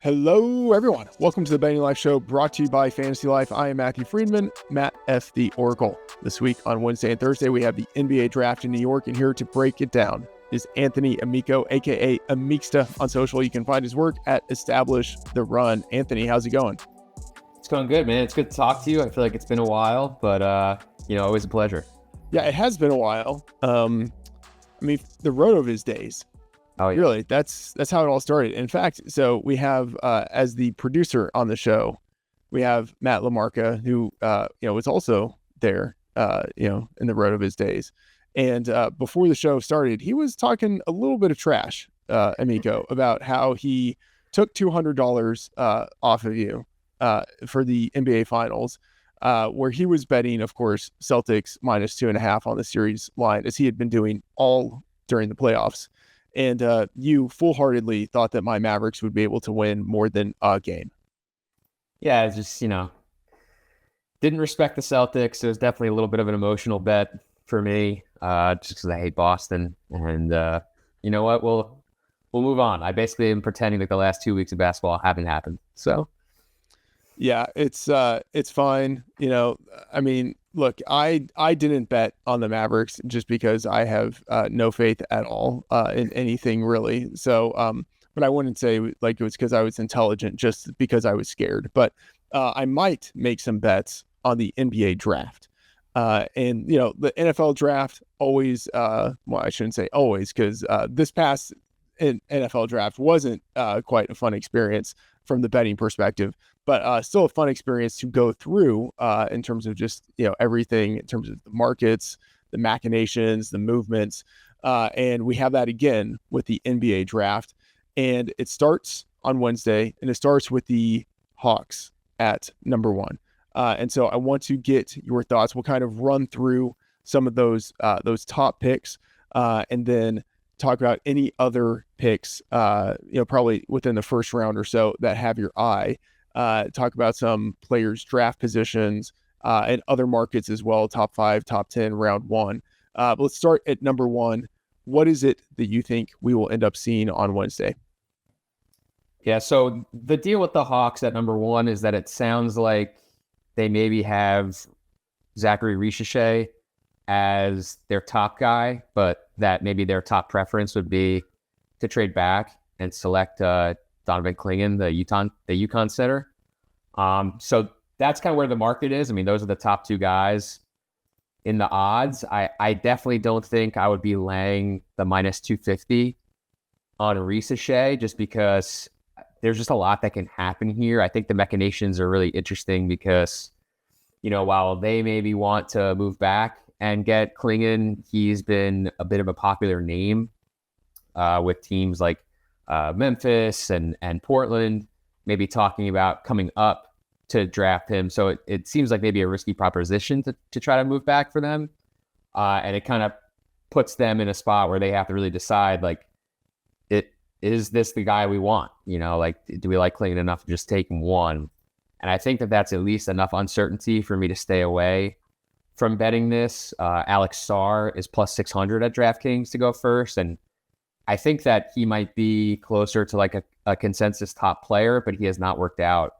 Hello, everyone. Welcome to the Betting Life Show brought to you by Fantasy Life. I am Matthew Freedman, Matt F. the Oracle. This week on Wednesday and Thursday, we have the NBA draft in New York, and here to break it down is Anthony Amico, a.k.a. Amixta on social. You can find his work at Establish the Run. Anthony, how's it going? It's going good, man. It's good to talk to you. I feel like it's been a while, but, always a pleasure. Yeah, it has been a while. The road of his days. Oh, yeah. Really, that's how it all started. In fact, so we have as the producer on the show, we have Matt LaMarca, who was also there, in the road of his days. And before the show started, he was talking a little bit of trash, Amico, about how he took $200 off of you for the NBA Finals, where he was betting, of course, Celtics minus 2.5 on the series line, as he had been doing all during the playoffs. And you full-heartedly thought that my Mavericks would be able to win more than a game. Yeah, it's just, didn't respect the Celtics. It was definitely a little bit of an emotional bet for me, just because I hate Boston. And you know what? We'll move on. I basically am pretending like the last 2 weeks of basketball haven't happened. So, yeah, it's fine. Look, I didn't bet on the Mavericks just because I have no faith at all in anything really. So, but I wouldn't say like it was because I was intelligent, just because I was scared. But I might make some bets on the NBA draft. And the NFL draft always, well, I shouldn't say always, because this past NFL draft wasn't quite a fun experience from the betting perspective, but still a fun experience to go through in terms of just, everything in terms of the markets, the machinations, the movements. And we have that again with the NBA draft. And it starts on Wednesday, and it starts with the Hawks at number 1. And so I want to get your thoughts. We'll kind of run through some of those top picks and then talk about any other picks, probably within the first round or so that have your eye. Talk about some players' draft positions and other markets as well, top 5, top 10, round 1. But let's start at number 1. What is it that you think we will end up seeing on Wednesday? Yeah, so the deal with the Hawks at number 1 is that it sounds like they maybe have Zaccharie Risacher as their top guy, but that maybe their top preference would be to trade back and select Donovan Clingan, the UConn center. So that's kind of where the market is. I mean, those are the top 2 guys in the odds. I definitely don't think I would be laying the minus 250 on Risacher, just because there's just a lot that can happen here. I think the machinations are really interesting because, while they maybe want to move back and get Clingan, he's been a bit of a popular name with teams like Memphis and Portland, maybe talking about coming up to draft him. So it seems like maybe a risky proposition to try to move back for them. And it kind of puts them in a spot where they have to really decide, like, is this the guy we want? Do we like Clingan enough to just take him one? And I think that that's at least enough uncertainty for me to stay away from betting this. Alex Sarr is plus 600 at DraftKings to go first. And I think that he might be closer to like a consensus top player, but he has not worked out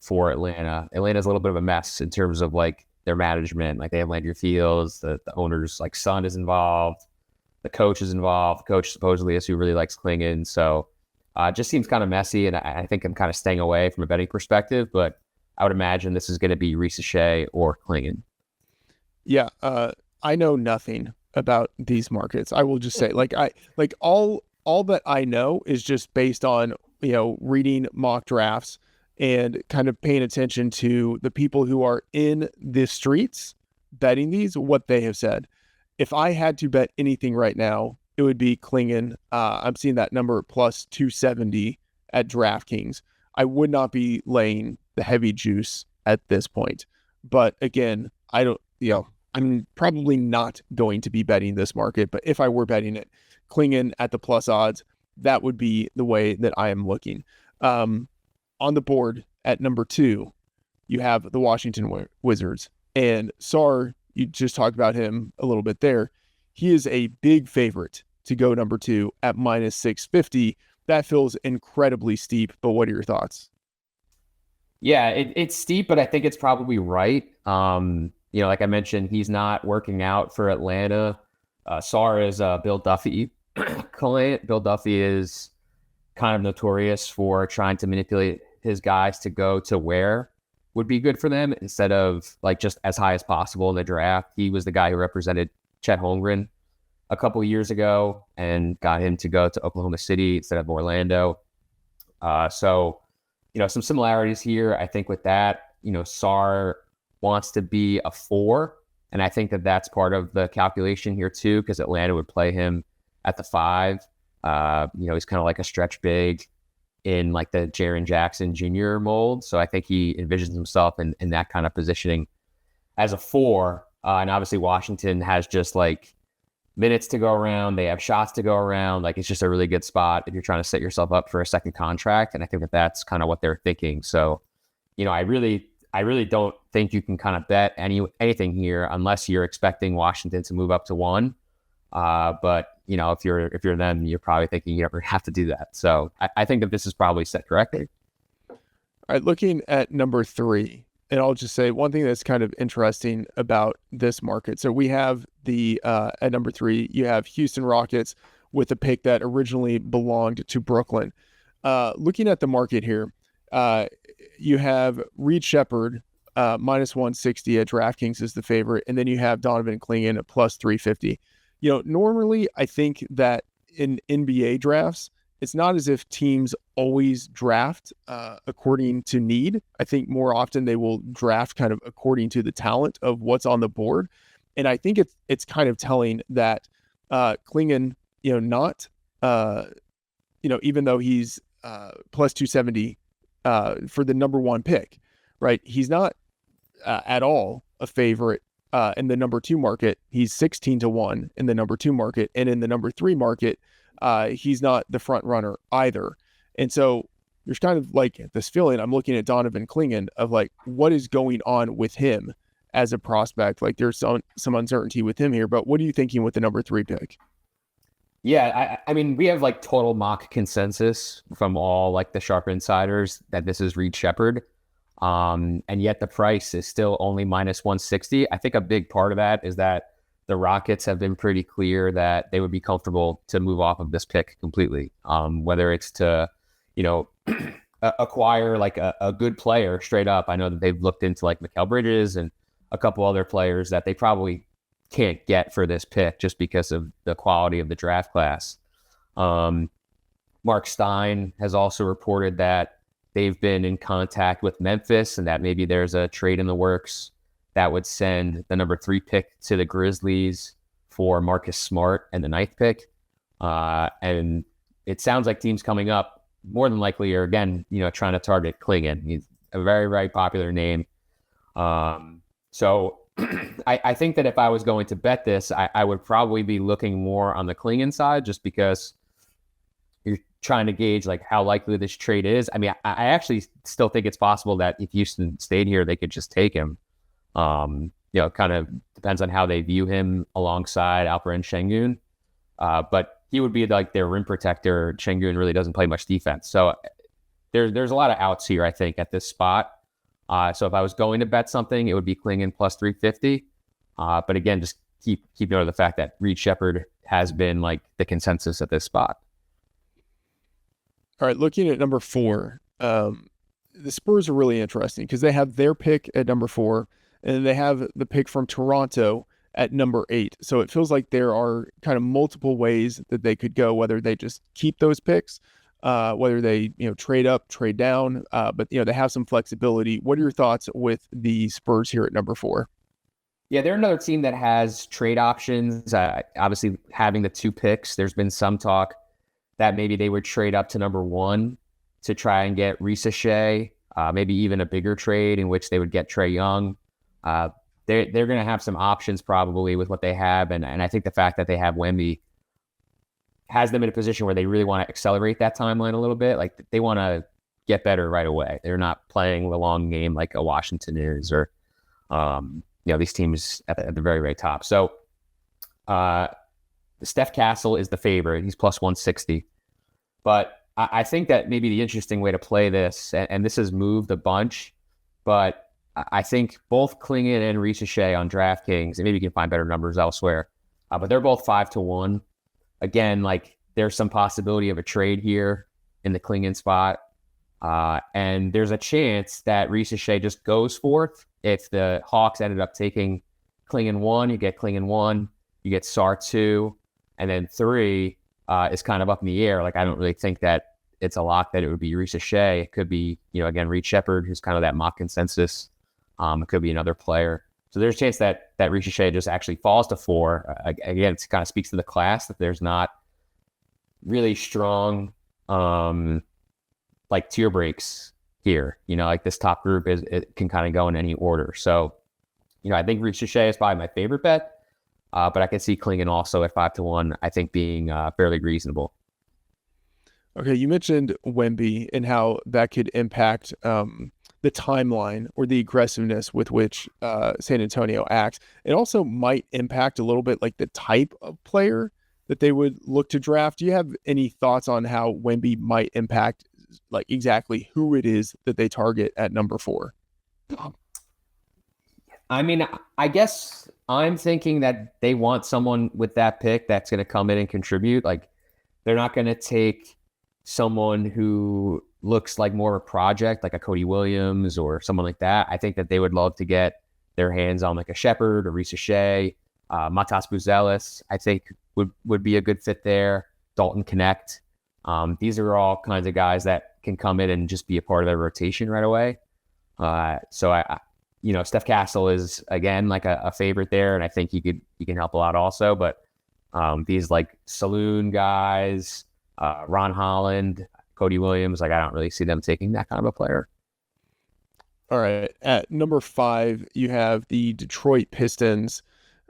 for Atlanta. Atlanta's a little bit of a mess in terms of like their management. Like they have Landry Fields, the owner's like son is involved, the coach is involved. The coach supposedly is who really likes Clingan. So it just seems kind of messy, and I think I'm kind of staying away from a betting perspective, but I would imagine this is going to be Risacher or Clingan. Yeah, I know nothing about these markets. I will just say, all that I know is just based on reading mock drafts and kind of paying attention to the people who are in the streets betting these, what they have said. If I had to bet anything right now, it would be Clingan. I'm seeing that number plus 270 at DraftKings. I would not be laying the heavy juice at this point. But again, I'm probably not going to be betting this market, but if I were betting it, Clingan at the plus odds, that would be the way that I am looking. On the board at number 2, you have the Washington Wizards, and Sarr, you just talked about him a little bit there. He is a big favorite to go number 2 at minus 650. that feels incredibly steep. But what are your thoughts? Yeah, it's steep, but I think it's probably right. Like I mentioned, he's not working out for Atlanta. Sarr is Bill Duffy client. Bill Duffy is kind of notorious for trying to manipulate his guys to go to where would be good for them instead of like just as high as possible in the draft. He was the guy who represented Chet Holmgren a couple of years ago and got him to go to Oklahoma City instead of Orlando. So some similarities here. I think with that, Sarr wants to be a 4. And I think that that's part of the calculation here too, because Atlanta would play him at the 5. He's kind of like a stretch big in like the Jaren Jackson Jr. mold. So I think he envisions himself in that kind of positioning as a 4. And obviously Washington has just like minutes to go around. They have shots to go around. Like it's just a really good spot if you're trying to set yourself up for a second contract. And I think that that's kind of what they're thinking. So, I really don't think you can kind of bet anything here unless you're expecting Washington to move up to 1. But if you're them, you're probably thinking you never have to do that. So I think that this is probably set correctly. All right, looking at number 3, and I'll just say one thing that's kind of interesting about this market. So we have at number 3, you have Houston Rockets with a pick that originally belonged to Brooklyn. Looking at the market here, you have Reed Shepherd minus 160 at DraftKings is the favorite, and then you have Donovan Clingan at plus 350. Normally I think that in NBA drafts, it's not as if teams always draft according to need. I think more often they will draft kind of according to the talent of what's on the board. And I think it's kind of telling that Clingan, even though he's plus 270 for the number 1 pick, right? He's not at all a favorite in the number 2 market. He's 16-1 in the number 2 market. And in the number 3 market, he's not the front runner either. And so there's kind of like this feeling, I'm looking at Donovan Clingan of like, what is going on with him as a prospect? Like there's some uncertainty with him here, but what are you thinking with the number 3 pick? Yeah, I mean, we have like total mock consensus from all like the sharp insiders that this is Reed Shepherd. And yet the price is still only minus 160. I think a big part of that is that the Rockets have been pretty clear that they would be comfortable to move off of this pick completely. Whether it's to, acquire like a good player straight up. I know that they've looked into like Mikal Bridges and a couple other players that they probably can't get for this pick just because of the quality of the draft class. Mark Stein has also reported that they've been in contact with Memphis and that maybe there's a trade in the works that would send the number 3 pick to the Grizzlies for Marcus Smart and the 9th pick. And it sounds like teams coming up more than likely are again, trying to target Clingan. He's a very, very popular name. So I think that if I was going to bet this, I would probably be looking more on the Clingan side just because you're trying to gauge like how likely this trade is. I mean, I actually still think it's possible that if Houston stayed here, they could just take him. Kind of depends on how they view him alongside Alperen Şengün. But he would be like their rim protector. Şengün really doesn't play much defense. So there's a lot of outs here, I think, at this spot. So if I was going to bet something, it would be Clingan plus 350. But again, just keep note of the fact that Reed Shepherd has been like the consensus at this spot. All right, looking at number 4, the Spurs are really interesting because they have their pick at number 4, and then they have the pick from Toronto at number 8. So it feels like there are kind of multiple ways that they could go, whether they just keep those picks, whether they trade up, trade down, but they have some flexibility. What are your thoughts with the Spurs here at number 4? Yeah, they're another team that has trade options. Obviously, having the 2 picks, there's been some talk that maybe they would trade up to number 1 to try and get Risacher, maybe even a bigger trade in which they would get Trae Young. They're going to have some options probably with what they have, and I think the fact that they have Wemby has them in a position where they really want to accelerate that timeline a little bit. Like they want to get better right away. They're not playing the long game like a Washington is, or these teams at the very, very top. So Steph Castle is the favorite. He's plus 160. But I think that maybe the interesting way to play this, and this has moved a bunch, but I think both Clingan and Risacher on DraftKings, and maybe you can find better numbers elsewhere, but they're both 5-1. Again, like there's some possibility of a trade here in the Clingan spot. And there's a chance that Risacher just goes forth. If the Hawks ended up taking Clingan 1, you get Clingan 1, you get Sar 2, and then 3 is kind of up in the air. Like, I don't really think that it's a lock that it would be Risacher. It could be, again, Reed Shepherd, who's kind of that mock consensus. It could be another player. So there's a chance that Risacher just actually falls to 4. Again, it kind of speaks to the class that there's not really strong like tier breaks here. Like this top group it can kind of go in any order. So, I think Risacher is probably my favorite bet. But I can see Clingan also at 5-1, I think being fairly reasonable. Okay, you mentioned Wemby and how that could impact the timeline or the aggressiveness with which San Antonio acts. It also might impact a little bit like the type of player that they would look to draft. Do you have any thoughts on how Wemby might impact like exactly who it is that they target at number 4? I mean, I guess I'm thinking that they want someone with that pick that's going to come in and contribute. Like, they're not going to take someone who looks like more of a project, like a Cody Williams or someone like that. I think that they would love to get their hands on like a Shepherd or Risacher, Matas Buzelis, I think would be a good fit there. Dalton Knecht. These are all kinds of guys that can come in and just be a part of their rotation right away. So I Steph Castle is again like a favorite there, and I think he can help a lot also. But these like saloon guys, Ron Holland, Cody Williams, like I don't really see them taking that kind of a player. All right, at number 5, you have the Detroit Pistons.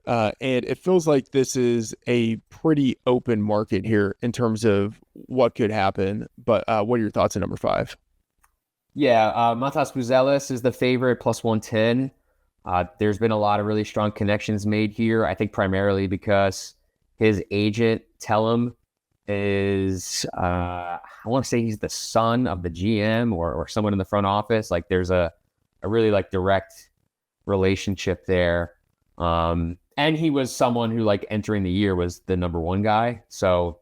And it feels like this is a pretty open market here in terms of what could happen. But what are your thoughts on number 5? Yeah, Matas Buzelis is the favorite, plus 110. There's been a lot of really strong connections made here. I think primarily because his agent, Tellem, is, I want to say he's the son of the GM or someone in the front office. Like there's a really like direct relationship there. And he was someone who like entering the year was the number 1 guy. So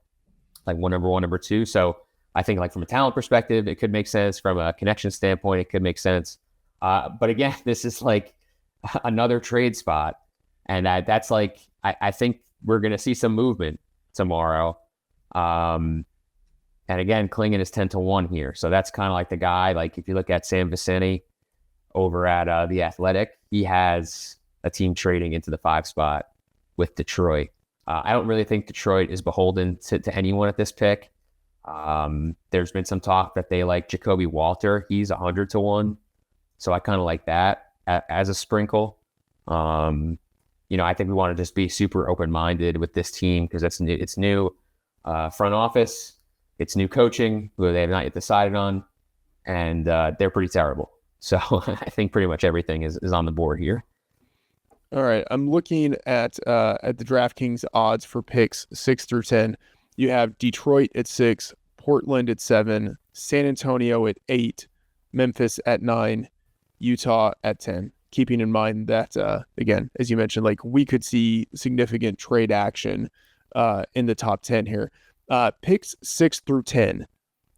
like number 1, number 2. So I think like from a talent perspective, it could make sense. From a connection standpoint, it could make sense. But again, this is like another trade spot. And that's like, I think we're going to see some movement tomorrow. And again, Clingan is 10-1 here. So that's kind of like the guy, like if you look at Sam Vicini over at The Athletic, he has a team trading into the 5 spot with Detroit. I don't really think Detroit is beholden to anyone at this pick. There's been some talk that they like Jacoby Walter. He's 100-1. So I kind of like that as a sprinkle. I think we want to just be super open-minded with this team because it's new front office. It's new coaching, who they have not yet decided on. And they're pretty terrible. So I think pretty much everything is on the board here. All right, I'm looking at the DraftKings odds for picks 6 through 10. You have Detroit at 6, Portland at 7, San Antonio at 8, Memphis at 9, Utah at 10. Keeping in mind that, again, as you mentioned, like we could see significant trade action in the top 10 here. Picks 6 through 10.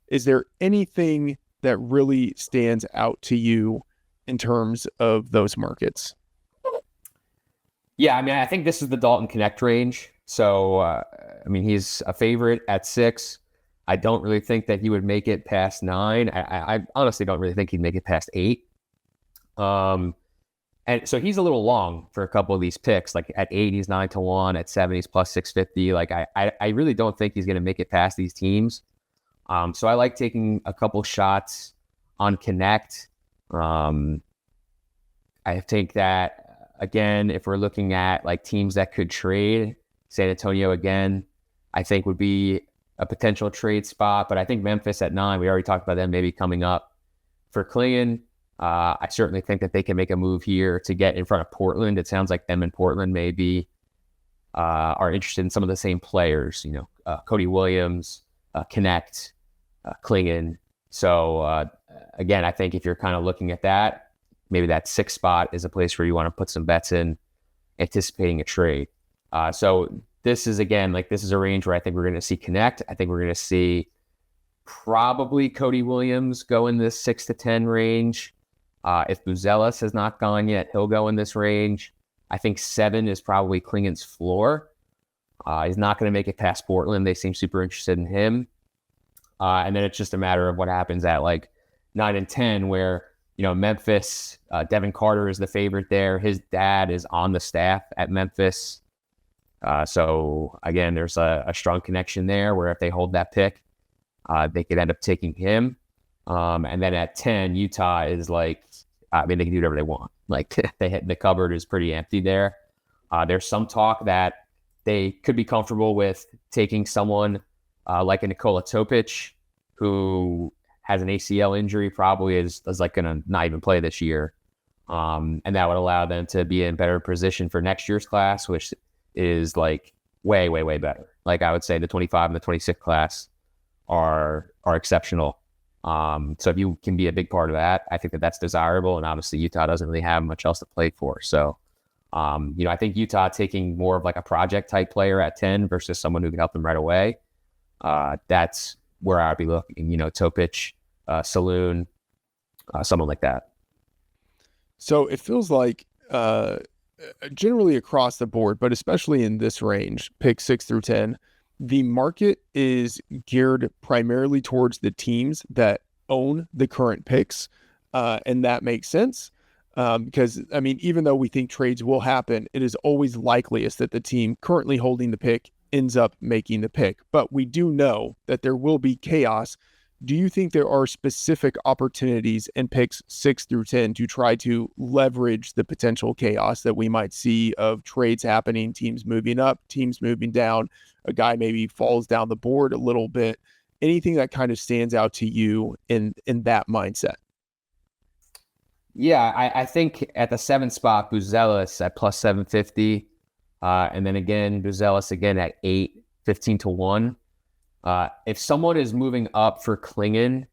Is there anything that really stands out to you in terms of those markets? Yeah, I mean, I think this is the Dalton Knecht range. So, he's a favorite at 6. I don't really think that he would make it past 9. I honestly don't really think he'd make it past 8. And so he's a little long for a couple of these picks. Like at 8, he's 9-1. At 7, he's plus 650. Like I really don't think he's going to make it past these teams. So I like taking a couple shots on Knecht. I think that, again, if we're looking at like teams that could trade, San Antonio again, I think would be a potential trade spot. But I think Memphis at 9, we already talked about them maybe coming up. For Clingan, I certainly think that they can make a move here to get in front of Portland. It sounds like them and Portland maybe are interested in some of the same players, Cody Williams, Knecht, Clingan. So again, I think if you're kind of looking at that, maybe that 6th spot is a place where you want to put some bets in, anticipating a trade. So this is, again, like, this is a range where I think we're going to see Knecht. I think we're going to see probably Cody Williams go in this 6 to 10 range. If Buzelis has not gone yet, he'll go in this range. I think 7 is probably Klingan's floor. He's not going to make it past Portland. They seem super interested in him. And then it's just a matter of what happens at like 9 and 10, where, Memphis, Devin Carter is the favorite there. His dad is on the staff at Memphis. So again, there's a strong connection there where if they hold that pick, they could end up taking him. And then at 10, Utah is like, they can do whatever they want. Like, the cupboard is pretty empty there. There's some talk that they could be comfortable with taking someone like a Nikola Topic, who has an ACL injury, probably is like going to not even play this year. And that would allow them to be in better position for next year's class, which is like way, way, way better. Like, I would say the 25 and the 26 class are exceptional. So if you can be a big part of that, I think that's desirable. And obviously Utah doesn't really have much else to play for. So, I think Utah taking more of like a project type player at 10 versus someone who can help them right away. That's where I'd be looking, Topic, Saloon, someone like that. So it feels like generally across the board, but especially in this range, pick 6 through 10, the market is geared primarily towards the teams that own the current picks. And that makes sense. Because, even though we think trades will happen, it is always likeliest that the team currently holding the pick ends up making the pick. But we do know that there will be chaos. Do you think there are specific opportunities in picks 6 through 10 to try to leverage the potential chaos that we might see of trades happening, teams moving up, teams moving down, a guy maybe falls down the board a little bit? Anything that kind of stands out to you in that mindset? Yeah, I think at the 7th spot, Buzelis at plus 750. And then again, Buzelis again at 8, 15-1. If someone is moving up for Clingan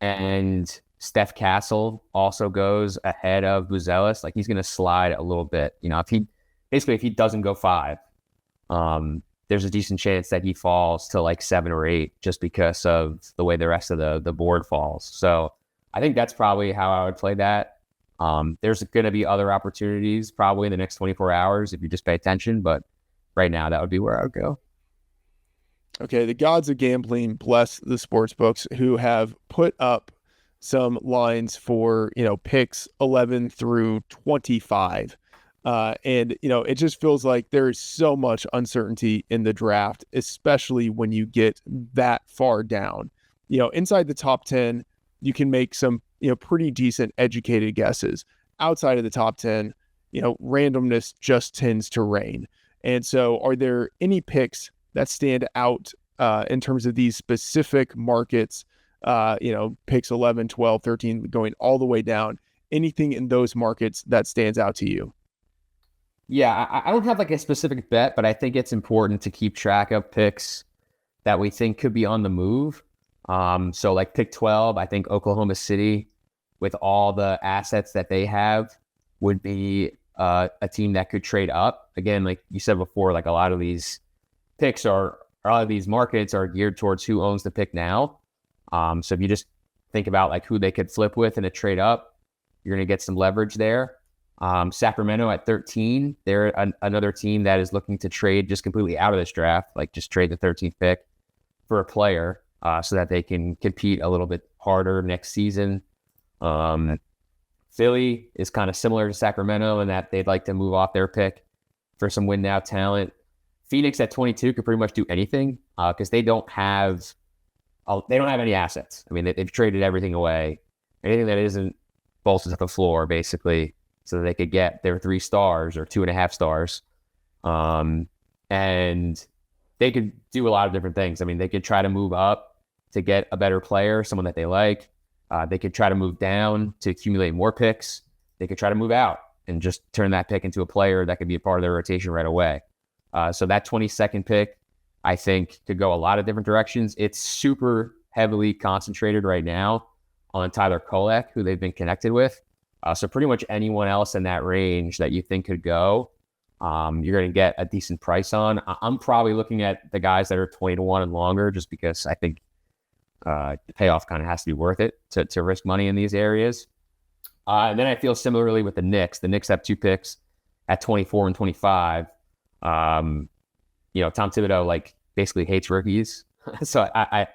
and Steph Castle also goes ahead of Buzelis, like, he's going to slide a little bit. If he doesn't go 5, there's a decent chance that he falls to like 7 or 8 just because of the way the rest of the board falls. So I think that's probably how I would play that. There's going to be other opportunities probably in the next 24 hours if you just pay attention, but right now that would be where I would go. Okay, the gods of gambling bless the sports books who have put up some lines for, picks 11 through 25. And, it just feels like there is so much uncertainty in the draft, especially when you get that far down. Inside the top 10, you can make some, pretty decent educated guesses. Outside of the top 10, randomness just tends to reign. And so are there any picks that stand out in terms of these specific markets, picks 11, 12, 13, going all the way down? Anything in those markets that stands out to you? Yeah, I don't have like a specific bet, but I think it's important to keep track of picks that we think could be on the move. So like pick 12, I think Oklahoma City, with all the assets that they have, would be a team that could trade up. Again, like you said before, like a lot of these picks a lot of these markets are geared towards who owns the pick now. So if you just think about like who they could flip with in a trade up, you're going to get some leverage there. Sacramento at 13, they're another team that is looking to trade just completely out of this draft, like just trade the 13th pick for a player so that they can compete a little bit harder next season. Philly is kind of similar to Sacramento in that they'd like to move off their pick for some win now talent. Phoenix at 22 could pretty much do anything because they don't have any assets. They've traded everything away. Anything that isn't bolsters at the floor, basically, so that they could get their 3 stars or 2.5 stars. And they could do a lot of different things. They could try to move up to get a better player, someone that they like. They could try to move down to accumulate more picks. They could try to move out and just turn that pick into a player that could be a part of their rotation right away. So that 22nd pick, I think, could go a lot of different directions. It's super heavily concentrated right now on Tyler Kolek, who they've been connected with. So pretty much anyone else in that range that you think could go, you're going to get a decent price on. I'm probably looking at the guys that are 20-1 and longer, just because I think the payoff kind of has to be worth it to risk money in these areas. And then I feel similarly with the Knicks. The Knicks have 2 picks at 24 and 25. Tom Thibodeau like basically hates rookies, so I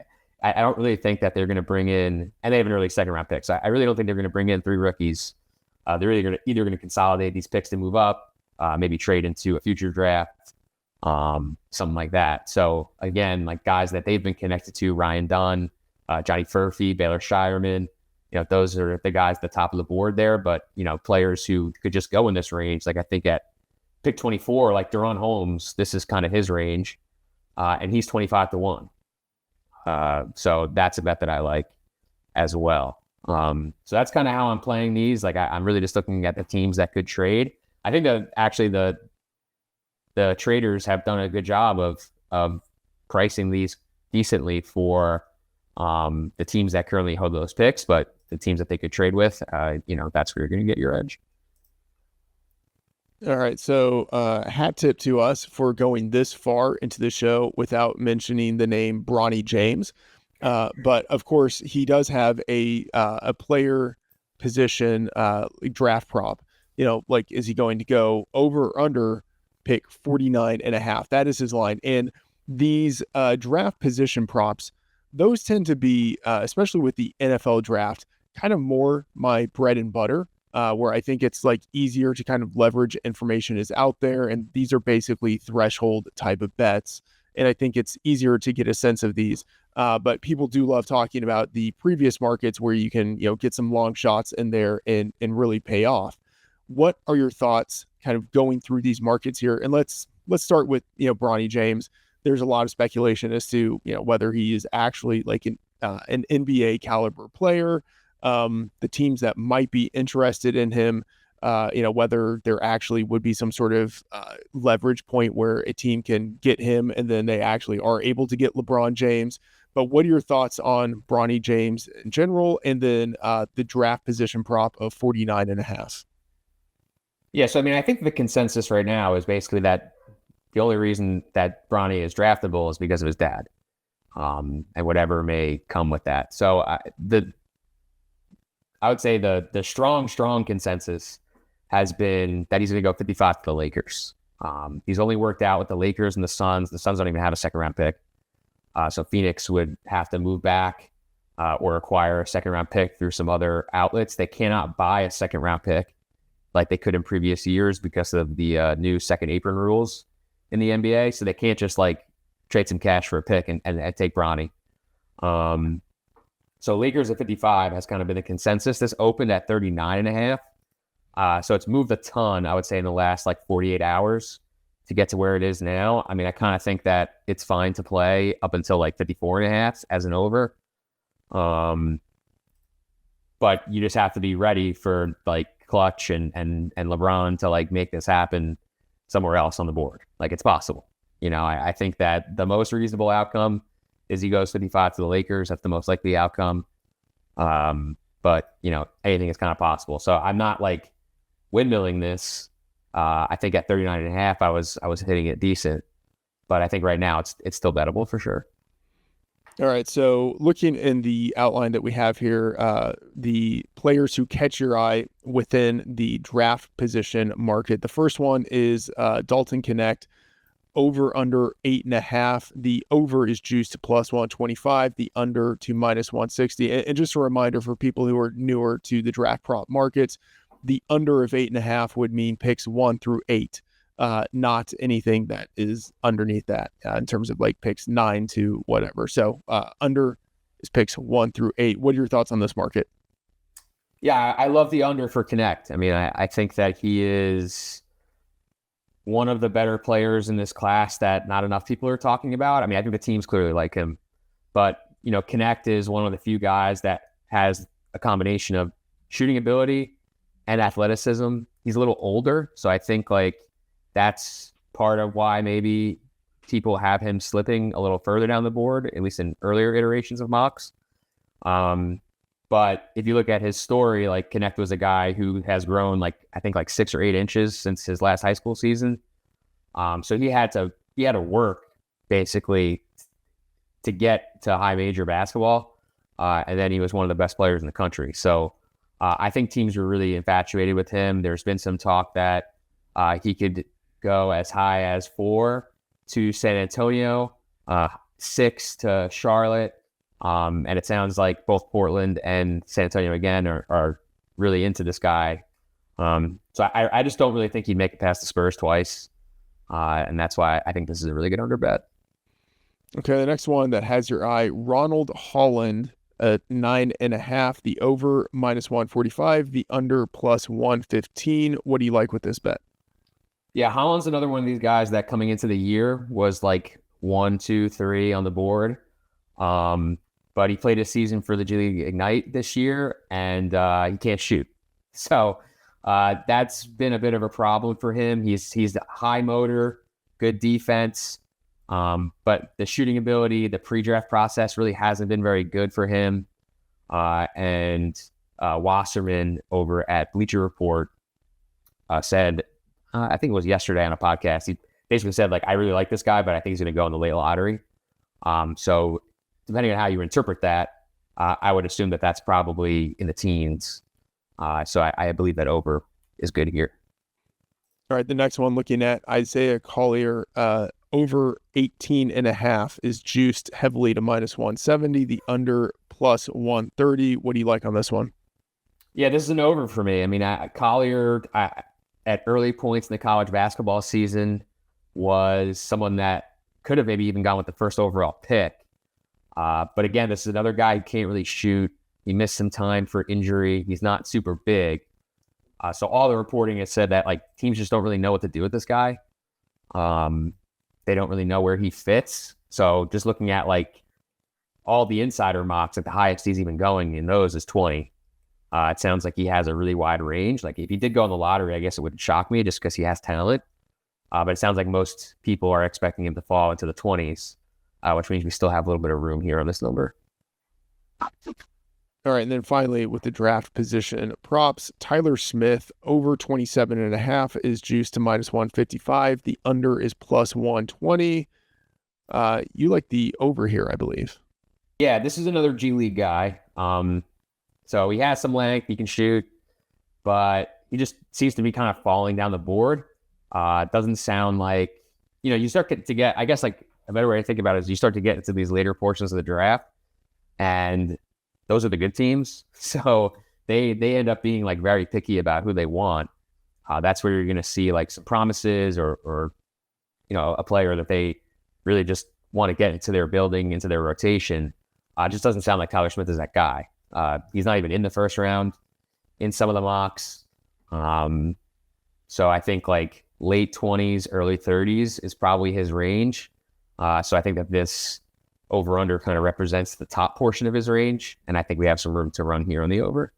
don't really think that they're going to bring in, and they have an early second round pick. So I really don't think they're going to bring in 3 rookies. They're either going to consolidate these picks to move up, maybe trade into a future draft, something like that. So again, like guys that they've been connected to, Ryan Dunn, Johnny Furphy, Baylor Shireman, those are the guys at the top of the board there. But, players who could just go in this range, like I think at pick 24, like Deron Holmes, this is kind of his range. And he's 25-1. So that's a bet that I like as well. So that's kind of how I'm playing these. Like I'm really just looking at the teams that could trade. I think that actually the traders have done a good job of pricing these decently for the teams that currently hold those picks, but the teams that they could trade with, that's where you're going to get your edge. All right. So hat tip to us for going this far into the show without mentioning the name Bronny James. But of course, he does have a player position draft prop. Like, is he going to go over or under pick 49.5? That is his line. And these draft position props, those tend to be, especially with the NFL draft, kind of more my bread and butter. Where I think it's like easier to kind of leverage information is out there. And these are basically threshold type of bets. And I think it's easier to get a sense of these. But people do love talking about the previous markets where you can, get some long shots in there and really pay off. What are your thoughts kind of going through these markets here? And let's start with, Bronny James. There's a lot of speculation as to, whether he is actually like an NBA caliber player. The teams that might be interested in him, whether there actually would be some sort of leverage point where a team can get him and then they actually are able to get LeBron James. But what are your thoughts on Bronny James in general, and then the draft position prop of 49.5? Yeah, so I think the consensus right now is basically that the only reason that Bronny is draftable is because of his dad, and whatever may come with that. So I would say the strong consensus has been that he's going to go 55 to the Lakers. He's only worked out with the Lakers and the Suns. The Suns don't even have a second round pick. So Phoenix would have to move back or acquire a second round pick through some other outlets. They cannot buy a second round pick like they could in previous years because of the new second apron rules in the NBA. So they can't just like trade some cash for a pick and take Bronny. So Lakers at 55 has kind of been the consensus. This opened at 39.5. So it's moved a ton, I would say, in the last like 48 hours to get to where it is now. I kind of think that it's fine to play up until like 54.5 as an over. But you just have to be ready for like Clutch and LeBron to like make this happen somewhere else on the board. Like it's possible. I think that the most reasonable outcome is he goes 55 to the Lakers. That's the most likely outcome. But anything is kind of possible. So I'm not like windmilling this. I think at 39.5, I was hitting it decent, but I think right now it's still bettable for sure. All right. So looking in the outline that we have here, the players who catch your eye within the draft position market. The first one is Dalton Knecht. Over under 8.5. The over is juiced to plus 125, the under to minus 160. And just a reminder for people who are newer to the draft prop markets, the under of 8.5 would mean picks 1 through 8, not anything that is underneath that in terms of like picks 9 to whatever. So under is picks 1 through 8. What are your thoughts on this market? Yeah, I love the under for Knecht. I think that he is one of the better players in this class that not enough people are talking about. I think the teams clearly like him, but Knecht is one of the few guys that has a combination of shooting ability and athleticism. He's a little older, so I think like that's part of why maybe people have him slipping a little further down the board, at least in earlier iterations of mocks. But if you look at his story, like Knecht was a guy who has grown I think 6 or 8 inches since his last high school season. So he had to work basically to get to high major basketball. And then he was one of the best players in the country. So I think teams were really infatuated with him. There's been some talk that he could go as high as 4 to San Antonio, 6 to Charlotte. And it sounds like both Portland and San Antonio again are really into this guy. So I just don't really think he'd make it past the Spurs twice. And that's why I think this is a really good under bet. Okay, the next one that has your eye, Ronald Holland at 9.5, the over -145, the under +115. What do you like with this bet? Yeah, Holland's another one of these guys that coming into the year was 1, 2, 3 on the board. But he played a season for the G League Ignite this year, and he can't shoot. So that's been a bit of a problem for him. He's high motor, good defense, but the shooting ability, the pre-draft process really hasn't been very good for him. And Wasserman over at Bleacher Report said, I think it was yesterday on a podcast, he basically said, I really like this guy, but I think he's going to go in the late lottery. So depending on how you interpret that, I would assume that that's probably in the teens. So I believe that over is good here. All right, the next one, looking at Isaiah Collier, over 18.5 is juiced heavily to -170, the under +130. What do you like on this one? Yeah, this is an over for me. I mean, Collier at early points in the college basketball season was someone that could have maybe even gone with the first overall pick. But again, this is another guy who can't really shoot. He missed some time for injury. He's not super big. So all the reporting has said that teams just don't really know what to do with this guy. They don't really know where he fits. So just looking at all the insider mocks, the highest he's even going in those is 20. It sounds like he has a really wide range. If he did go in the lottery, I guess it would shock me just because he has talent. But it sounds like most people are expecting him to fall into the 20s, which means we still have a little bit of room here on this number. All right, and then finally with the draft position props, Tyler Smith over 27.5 is juiced to -155. The under is +120. You like the over here, I believe. Yeah, this is another G League guy. So he has some length, he can shoot, but he just seems to be kind of falling down the board. It doesn't sound like, you start to get, I guess a better way to think about it is you start to get into these later portions of the draft, and those are the good teams. So they end up being very picky about who they want. That's where you're going to see some promises or a player that they really just want to get into their building, into their rotation. It just doesn't sound like Tyler Smith is that guy. He's not even in the first round in some of the mocks. So I think late 20s, early 30s is probably his range. So I think that this over-under kind of represents the top portion of his range, and I think we have some room to run here on the over.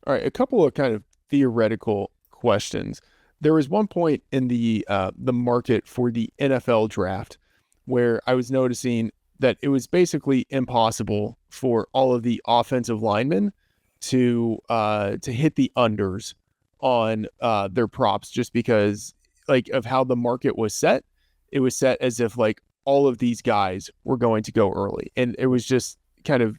All right, a couple of kind of theoretical questions. There was one point in the market for the NFL draft where I was noticing that it was basically impossible for all of the offensive linemen to hit the unders on their props, just because of how the market was set. It was set as if all of these guys were going to go early, and it was just kind of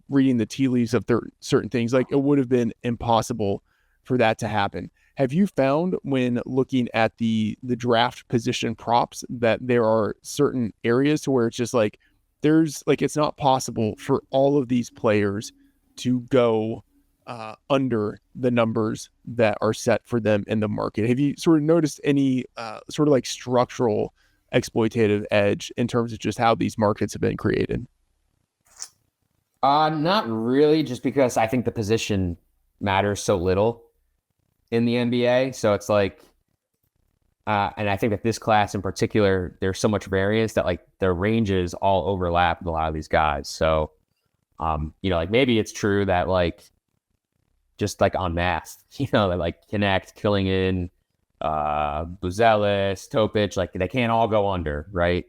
reading the tea leaves of certain things. It would have been impossible for that to happen. Have you found when looking at the draft position props that there are certain areas to where it's just there's it's not possible for all of these players to go under the numbers that are set for them in the market? Have you sort of noticed any sort of structural exploitative edge in terms of just how these markets have been created? Not really, just because I think the position matters so little in the NBA. So it's and I think that this class in particular, there's so much variance that their ranges all overlap with a lot of these guys. So, maybe it's true that just en masse, that Knecht, Clingan, Buzelis, Topic, like they can't all go under, right?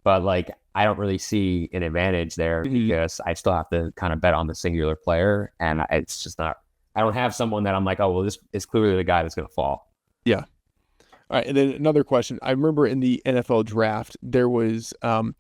But like I don't really see an advantage there because I still have to kind of bet on the singular player, and it's just not. I don't have someone that I'm like, oh well, this is clearly the guy that's going to fall. Yeah. All right, and then another question. I remember in the NFL draft, there was, and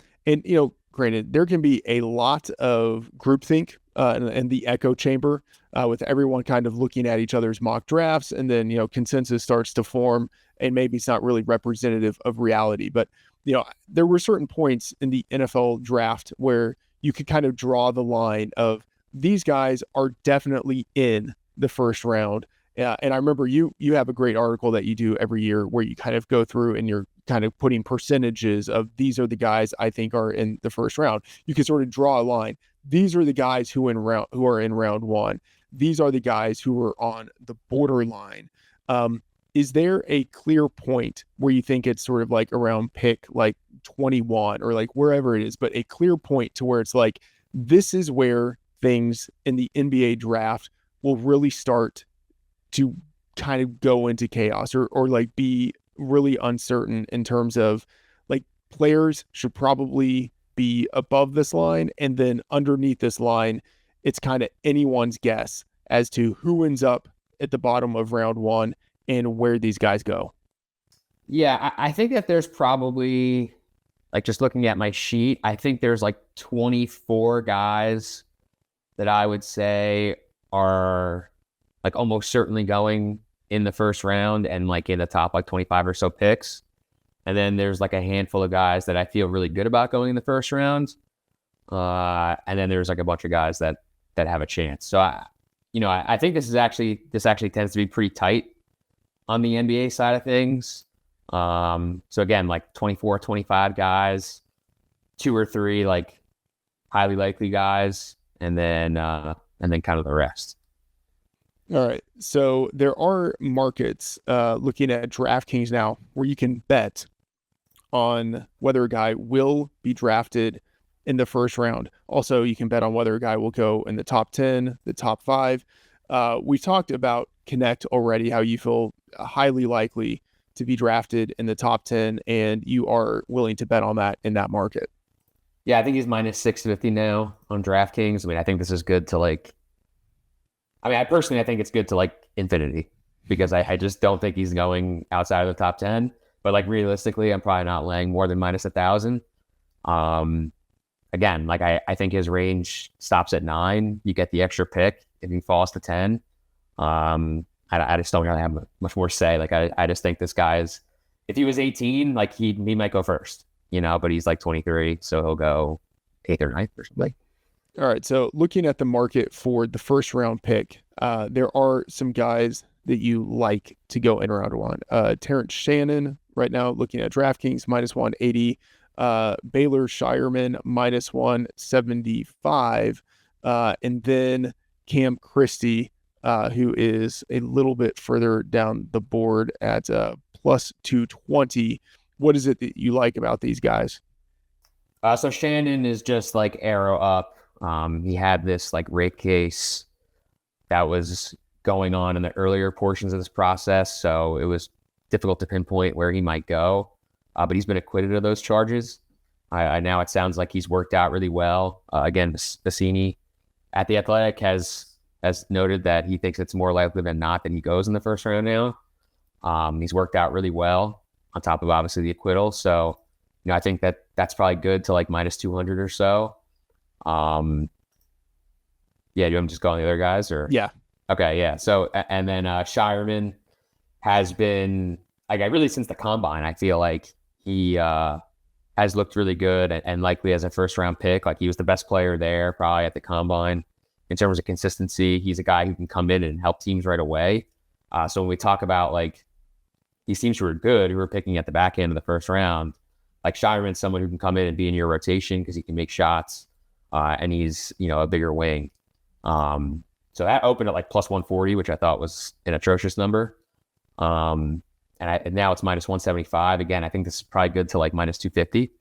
granted, there can be a lot of groupthink in the echo chamber with everyone kind of looking at each other's mock drafts, and then consensus starts to form, and maybe it's not really representative of reality. But there were certain points in the NFL draft where you could kind of draw the line of these guys are definitely in the first round. Yeah, and I remember you have a great article that you do every year where you kind of go through and you're kind of putting percentages of these are the guys I think are in the first round. You can sort of draw a line. These are the guys who are in round one. These are the guys who are on the borderline. Is there a clear point where you think it's sort of like around pick like 21 or like wherever it is, but a clear point to where it's like this is where things in the NBA draft will really start to kind of go into chaos or like be really uncertain in terms of like players should probably be above this line, and then underneath this line it's kind of anyone's guess as to who ends up at the bottom of round one and where these guys go? Yeah, I think that there's probably, like just looking at my sheet, I think there's like 24 guys that I would say are like almost certainly going in the first round and like in the top like 25 or so picks. And then there's like a handful of guys that I feel really good about going in the first round. And then there's like a bunch of guys that have a chance. So I think this actually tends to be pretty tight on the NBA side of things. So again, like 24, 25 guys, 2 or 3 like highly likely guys, and then kind of the rest. All right. So there are markets looking at DraftKings now where you can bet on whether a guy will be drafted in the first round. Also, you can bet on whether a guy will go in the top 10, the top 5. We talked about Knecht already, how you feel highly likely to be drafted in the top 10, and you are willing to bet on that in that market. Yeah, I think he's minus 650 now on DraftKings. I mean, I think this is good to like, I think it's good to like infinity because I just don't think he's going outside of the top 10. But like realistically, I'm probably not laying more than minus 1,000. Again, like I think his range stops at 9. You get the extra pick if he falls to 10. I just don't really have much more to say. Like I just think this guy is, if he was 18, like he might go first, but he's like 23, so he'll go 8th or 9th or something. All right, so looking at the market for the first round pick, there are some guys that you like to go in round one. Terrence Shannon, right now, looking at DraftKings, minus 180. Baylor Shireman, minus 175. And then Cam Christie, who is a little bit further down the board at plus 220. What is it that you like about these guys? So Shannon is just like arrow up. He had this like rape case that was going on in the earlier portions of this process, so it was difficult to pinpoint where he might go. But he's been acquitted of those charges. Now it sounds like he's worked out really well. Again, Bassini at The Athletic has noted that he thinks it's more likely than not that he goes in the first round now. He's worked out really well on top of obviously the acquittal. So, I think that's probably good to like minus 200 or so. Yeah, do you want to just go on the other guys or? Yeah. Okay, yeah. So, and then Shireman has been, like, really since the combine, I feel like he has looked really good and likely as a first round pick. Like he was the best player there probably at the combine in terms of consistency. He's a guy who can come in and help teams right away. So when we talk about like these teams who are good, who are picking at the back end of the first round, like Shireman's someone who can come in and be in your rotation because he can make shots and he's, a bigger wing. So that opened at like plus 140, which I thought was an atrocious number. And now it's minus 175. Again, I think this is probably good to like minus 250.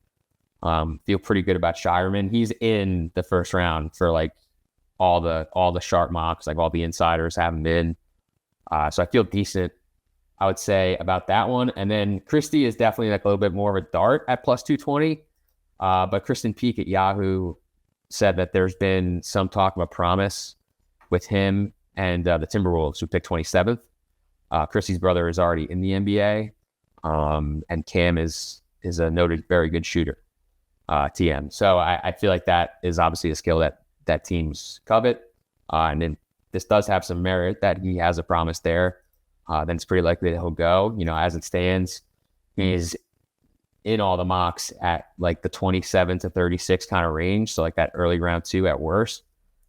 Feel pretty good about Shireman. He's in the first round for like all the sharp mocks, like all the insiders have him in. So I feel decent I would say about that one. And then Christie is definitely like a little bit more of a dart at plus 220. But Kristen Peak at Yahoo said that there's been some talk of a promise with him and the Timberwolves, who picked 27th. Christie's brother is already in the NBA. And Cam is a noted very good shooter, TM. So I feel like that is obviously a skill that teams covet. And then this does have some merit that he has a promise there. Then it's pretty likely that he'll go. As it stands, he's in all the mocks at like the 27 to 36 kind of range. So like that early round 2 at worst.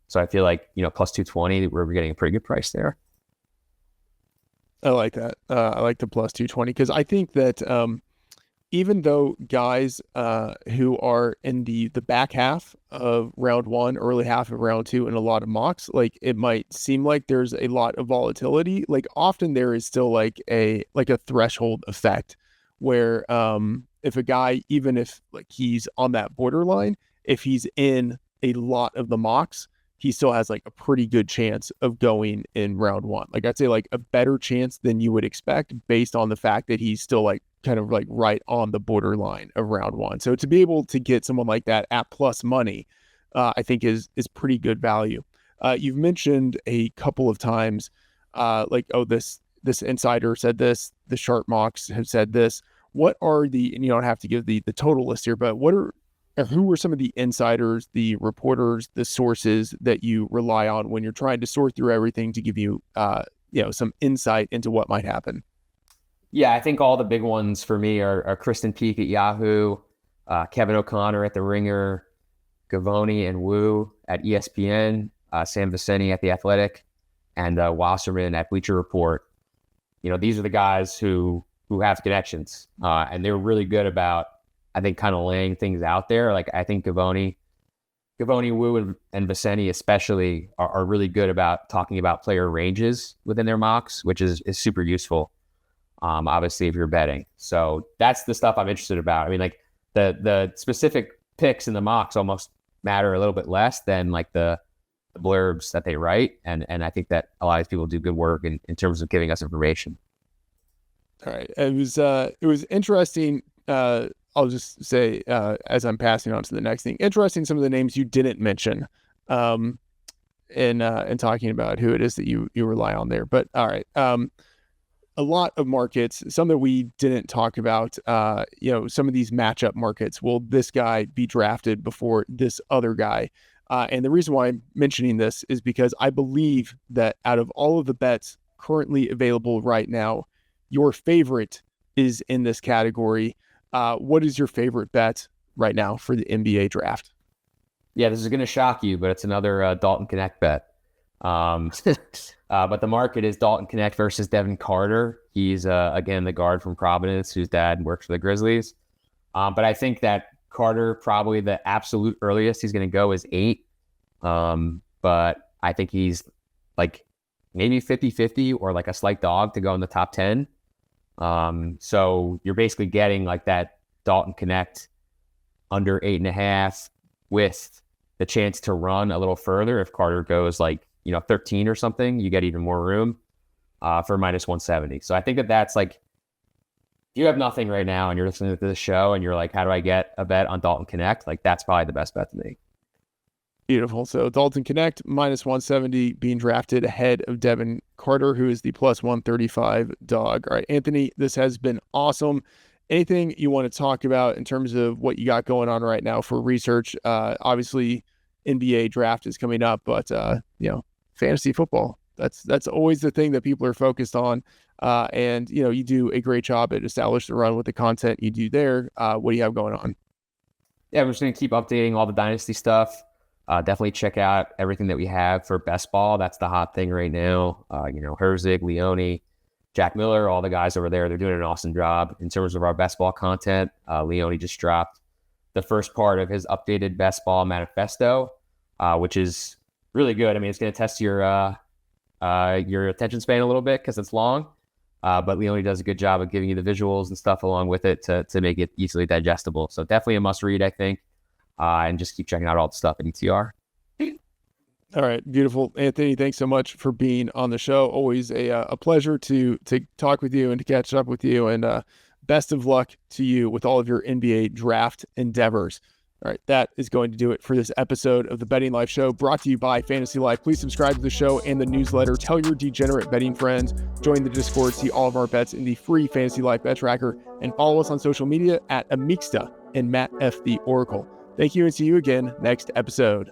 So I feel like, plus 220, we're getting a pretty good price there. I like that. I like the plus 220 because I think that even though guys who are in the back half of round 1, early half of round 2, in a lot of mocks, like it might seem like there's a lot of volatility. Like often there is still like a threshold effect where if a guy, even if like he's on that borderline, if he's in a lot of the mocks, he still has like a pretty good chance of going in round 1. Like I'd say like a better chance than you would expect based on the fact that he's still like kind of like right on the borderline of round 1. So to be able to get someone like that at plus money, I think is pretty good value. You've mentioned a couple of times like, oh, this insider said this, the sharp mocks have said this. What are and you don't have to give the total list here, but who are some of the insiders, the reporters, the sources that you rely on when you're trying to sort through everything to give you, some insight into what might happen? Yeah, I think all the big ones for me are Kristen Peak at Yahoo, Kevin O'Connor at The Ringer, Gavoni and Wu at ESPN, Sam Viceni at The Athletic, and Wasserman at Bleacher Report. These are the guys who have connections, and they're really good about, I think, kind of laying things out there. Like I think Gavoni, Wu, and Viceni especially are really good about talking about player ranges within their mocks, which is super useful. Obviously, if you're betting. So that's the stuff I'm interested about. I mean, like the specific picks in the mocks almost matter a little bit less than like the blurbs that they write. And I think that a lot of people do good work in terms of giving us information. All right. It was interesting. I'll just say, as I'm passing on to the next thing, interesting some of the names you didn't mention in talking about who it is that you rely on there. But all right. A lot of markets, some that we didn't talk about, some of these matchup markets. Will this guy be drafted before this other guy? And the reason why I'm mentioning this is because I believe that out of all of the bets currently available right now, your favorite is in this category. What is your favorite bet right now for the NBA draft? Yeah, this is going to shock you, but it's another Dalton Knecht bet. But the market is Dalton Knecht versus Devin Carter. He's, again, the guard from Providence whose dad works for the Grizzlies. But I think that Carter, probably the absolute earliest he's going to go is 8. But I think he's like maybe 50-50 or like a slight dog to go in the top 10. So you're basically getting like that Dalton Knecht under 8.5 with the chance to run a little further. If Carter goes like, 13 or something, you get even more room for minus 170. So I think that's like, if you have nothing right now and you're listening to this show and you're like, how do I get a bet on Dalton Knecht? Like that's probably the best bet to make. Beautiful. So Dalton Knecht minus 170 being drafted ahead of Devin Carter, who is the plus 135 dog. All right, Anthony, this has been awesome. Anything you want to talk about in terms of what you got going on right now for research? Obviously, NBA draft is coming up, but fantasy football, that's always the thing that people are focused on. And you do a great job at Establish the Run with the content you do there. What do you have going on? Yeah, we're just going to keep updating all the Dynasty stuff. Definitely check out everything that we have for best ball. That's the hot thing right now. Herzig, Leone, Jack Miller, all the guys over there, they're doing an awesome job in terms of our best ball content. Leone just dropped the first part of his updated best ball manifesto, which is really good. I mean, it's going to test your attention span a little bit because it's long, but Leone does a good job of giving you the visuals and stuff along with it to make it easily digestible. So definitely a must read, I think, and just keep checking out all the stuff at ETR. All right, beautiful. Anthony, thanks so much for being on the show. Always a pleasure to talk with you and to catch up with you. And best of luck to you with all of your NBA draft endeavors. All right, that is going to do it for this episode of the Betting Life Show, brought to you by Fantasy Life. Please subscribe to the show and the newsletter. Tell your degenerate betting friends. Join the Discord. See all of our bets in the free Fantasy Life Bet Tracker. And follow us on social media at Amixta and Matt F. the Oracle. Thank you, and see you again next episode.